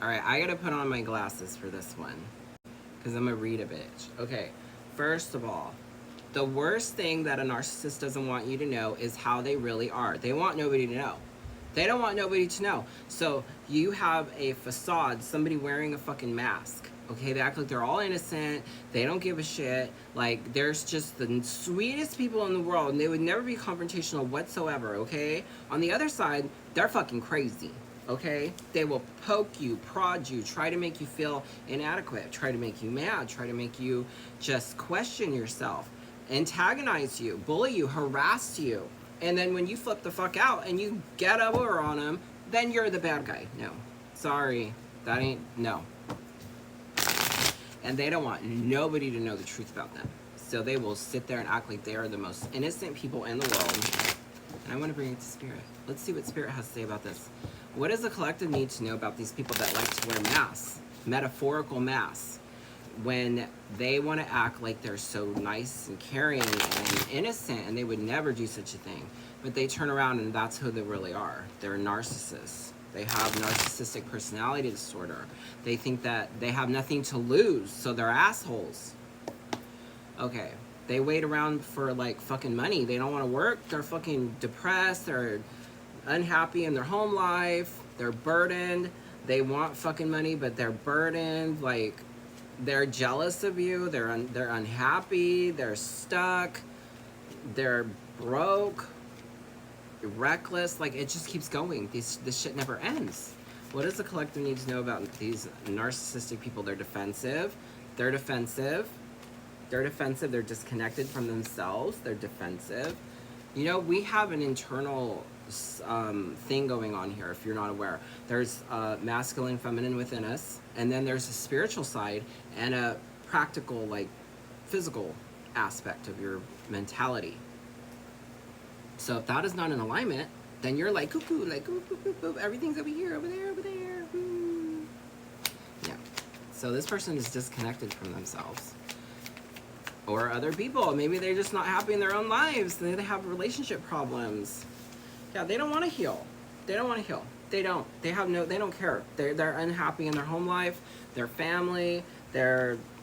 Alright, I gotta put on my glasses for this one. Because I'm gonna read a bitch. Okay, first of all, the worst thing that a narcissist doesn't want you to know is how they really are. They want nobody to know. They don't want nobody to know. So you have a facade, somebody wearing a fucking mask. Okay, they act like they're all innocent. They don't give a shit. Like, there's just the sweetest people in the world, and they would never be confrontational whatsoever, okay? On the other side, they're fucking crazy, okay? They will poke you, prod you, try to make you feel inadequate, try to make you mad, try to make you just question yourself, antagonize you, bully you, harass you. And then when you flip the fuck out and you get over on them, then you're the bad guy. No. Sorry. That ain't, no. And they don't want nobody to know the truth about them. So they will sit there and act like they are the most innocent people in the world. And I want to bring it to Spirit. Let's see what Spirit has to say about this. What does the collective need to know about these people that like to wear masks? Metaphorical masks. When they want to act like they're so nice and caring and innocent, and they would never do such a thing. But they turn around and that's who they really are. They're narcissists. They have narcissistic personality disorder. They think that they have nothing to lose, so they're assholes. Okay, they wait around for like fucking money. They don't want to work. They're fucking depressed. They're unhappy in their home life. They're burdened. They want fucking money, but they're burdened. Like, they're jealous of you. They're unhappy. They're stuck. They're broke. Reckless. Like, it just keeps going. This shit never ends. What does the collective need to know about these narcissistic people? They're defensive. They're defensive. They're defensive. They're disconnected from themselves. They're defensive. You know, we have an internal thing going on here, if you're not aware. There's masculine, feminine within us, and then there's a spiritual side and a practical, like, physical aspect of your mentality. So if that is not in alignment, then you're like cuckoo, like boop, boop, boop, boop. Everything's over here, over there, over there. Woo. Yeah. So this person is disconnected from themselves or other people. Maybe they're just not happy in their own lives. They have relationship problems. Yeah, they don't want to heal. They don't want to heal. They don't. They have no. They don't care. They're unhappy in their home life, their family.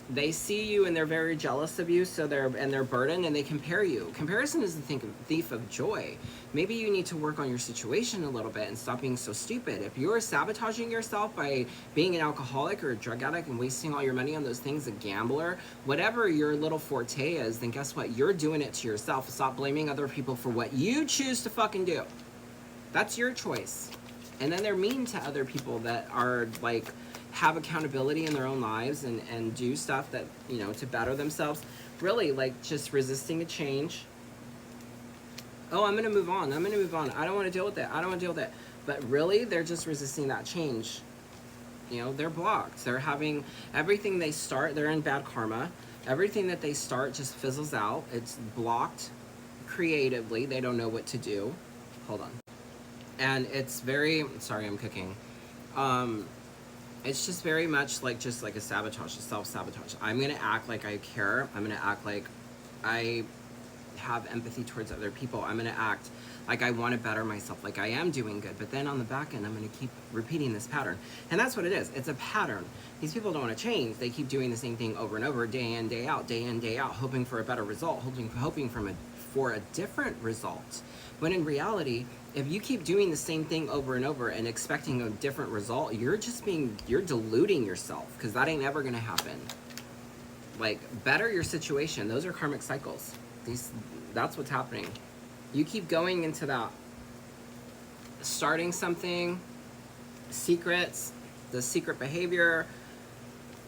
They see you and they're very jealous of you. So they're burdened and they compare you. Comparison is the thief of joy. Maybe you need to work on your situation a little bit and stop being so stupid. If you're sabotaging yourself by being an alcoholic or a drug addict and wasting all your money on those things, a gambler, whatever your little forte is, then guess what? You're doing it to yourself. Stop blaming other people for what you choose to fucking do. That's your choice. And then they're mean to other people that are like, have accountability in their own lives and do stuff that, you know, to better themselves. Really, like, just resisting a change. Oh, I'm gonna move on. I'm gonna move on. I don't want to deal with it. I don't want to deal with it. But really, they're just resisting that change. You know, they're blocked. They're having everything they start. They're in bad karma. Everything that they start just fizzles out. It's blocked creatively. They don't know what to do. Hold on. And it's very, sorry, I'm cooking. It's just very much like just like a sabotage, a self-sabotage. I'm gonna act like I care. I'm gonna act like I have empathy towards other people. I'm gonna act like I want to better myself, like I am doing good. But then on the back end, I'm gonna keep repeating this pattern. And that's what it is. It's a pattern. These people don't want to change. They keep doing the same thing over and over, day in, day out, day in, day out, hoping for a better result, hoping for a different result. When in reality, if you keep doing the same thing over and over and expecting a different result, you're deluding yourself, because that ain't ever gonna happen. Like, better your situation. Those are karmic cycles. That's what's happening. You keep going into that, starting something, secrets, the secret behavior,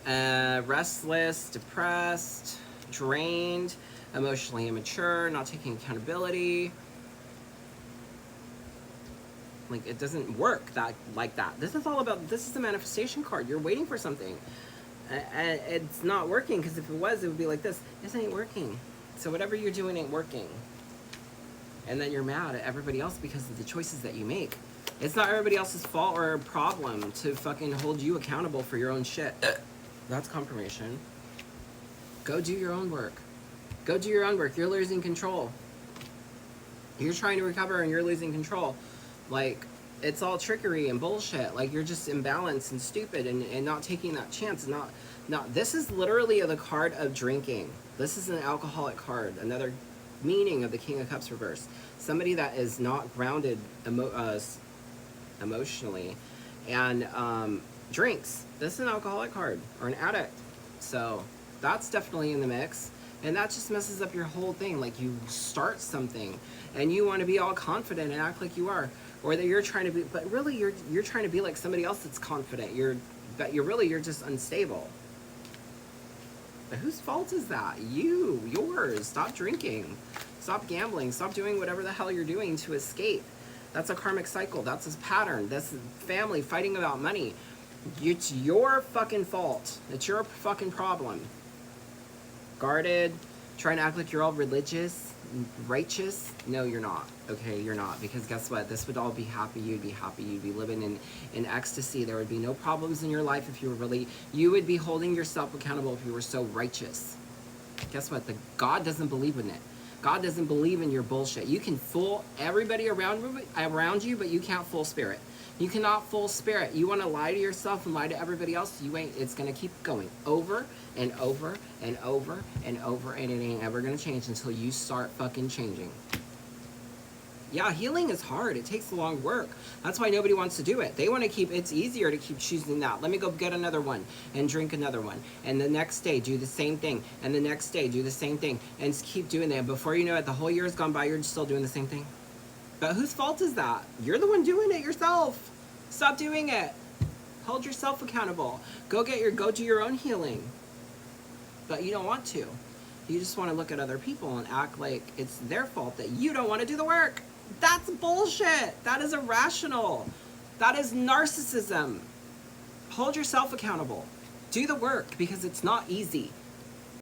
restless, depressed, drained, emotionally immature, not taking accountability. Like, it doesn't work like that. This is the manifestation card. You're waiting for something. And it's not working, because if it was, it would be like this. This ain't working. So whatever you're doing ain't working. And then you're mad at everybody else because of the choices that you make. It's not everybody else's fault or problem to fucking hold you accountable for your own shit. That's confirmation. Go do your own work. Go do your own work. You're losing control. You're trying to recover and you're losing control. Like, It's all trickery and bullshit. Like, you're just imbalanced and stupid and not taking that chance. And not, this is literally the card of drinking. This is an alcoholic card. Another meaning of the King of Cups reverse. Somebody that is not grounded emotionally and drinks. This is an alcoholic card or an addict. So that's definitely in the mix. And that just messes up your whole thing. Like, you start something and you want to be all confident and act like you are, or that you're trying to be, but really you're trying to be like somebody else that's confident. You're just unstable. But whose fault is that? Yours. Stop drinking. Stop gambling. Stop doing whatever the hell you're doing to escape. That's a karmic cycle. That's a pattern. That's family fighting about money. It's your fucking fault. It's your fucking problem. Guarded, trying to act like you're all religious, righteous. No, you're not. Okay, you're not. Because guess what? This would all be happy. You'd be happy. You'd be living in ecstasy. There would be no problems in your life if you were really, you would be holding yourself accountable if you were so righteous. Guess what? God doesn't believe in it. God doesn't believe in your bullshit. You can fool everybody around you, but you can't fool spirit. You cannot fool spirit. You want to lie to yourself and lie to everybody else, you ain't. It's going to keep going over and over and over and over, and it ain't ever going to change until you start fucking changing. Yeah, healing is hard. It takes a long work. That's why nobody wants to do it. They want to keep, it's easier to keep choosing that. Let me go get another one and drink another one. And the next day, do the same thing. And the next day, do the same thing. And keep doing that. Before you know it, the whole year has gone by, you're still doing the same thing. But whose fault is that? You're the one doing it yourself. Stop doing it. Hold yourself accountable. Go do your own healing. But you don't want to. You just want to look at other people and act like it's their fault that you don't want to do the work. That's bullshit. That is irrational. That is narcissism. Hold yourself accountable. Do the work, because it's not easy.